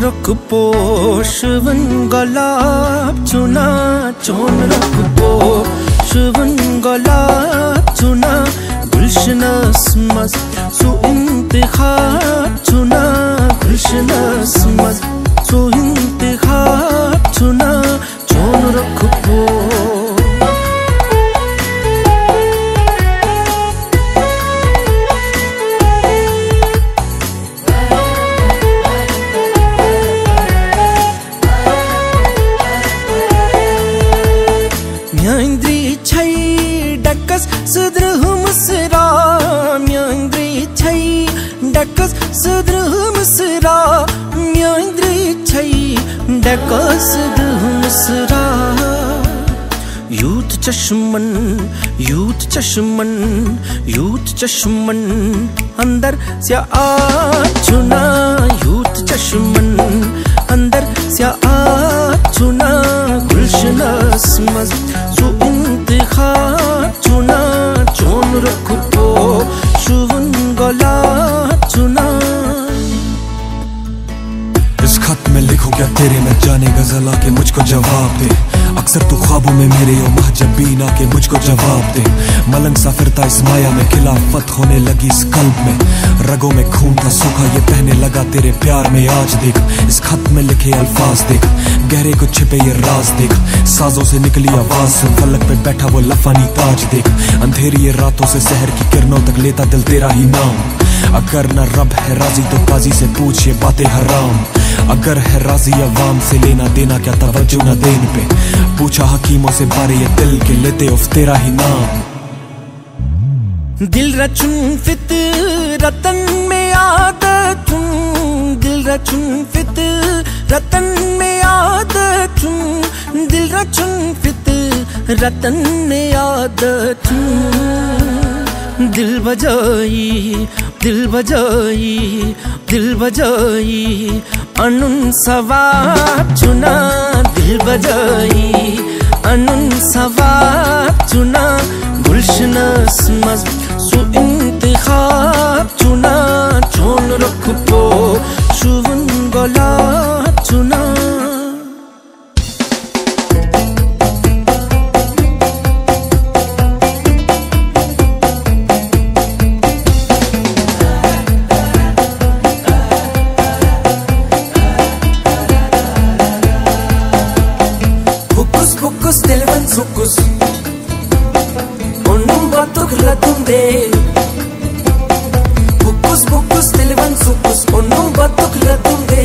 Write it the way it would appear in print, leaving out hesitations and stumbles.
रखपो शिवन गलाब चुना चोन रखपो शिवन गलाब चुना गुलशनस मज सु इंतखाब चुना गुलशनस मज सु इंतखाब चुना चोन रखपो म्यांद्री छै डकस सुद्रह मुसरा म्यांद्री छै डकस सुद्रह मुसरा म्यांद्री छै डकस सुद्रह मुसरा यूथ चश्मन यूथ चश्मन यूथ चश्मन अंदर से आ चुना यूथ चश्मन अंदर से आ चुना गुलशनस मज सु इंतखाब चुना चोन रखपो शुवन गलाब चुना। इस खत में लिखो क्या तेरे न जाने गजल आके मुझको जवाब दे। अक्सर तू ख्वाबों में मेरे ओ महजबीन आके मुझको जवाब दे। मलंग सा फिरता इस माया में खिलाफत होने लगी इस कल्ब में। रगों में खून था सूखा ये बहने लगा तेरे प्यार में। आज देख इस खत में लिखे अल्फाज देख गहरे को छिपे ये राज देख। साजों से निकली आवाज से फलक पे बैठा वो लफानी ताज देख। अंधेरी ये रातों से शहर की किरणों तक लेता दिल तेरा ही नाम। अगर न रब है राजी तो काजी से पूछ ये बातें हराम। अगर है राजी अवाम से लेना देना क्या तवज्जो न देन पे। पूछा हकीमों से बारे ये दिल के लेते उफ तेरा ही नाम। दिल रचुन फितरतन में आदतुन दिल रचुन फितरतन में आदतुन दिल रचुन फितरतन में आदतुन। दिल बजाई दिल बजाई दिल बजाई अनुन सवाब चुना दिल बजाई अनुन सवाब चुना गुलशनस मज सु इंतखाब चुना चोन रखपो शुवन गलाब चुना। Hukus televan sukus onum batuk latunde hukus televan sukus onum batuk latunde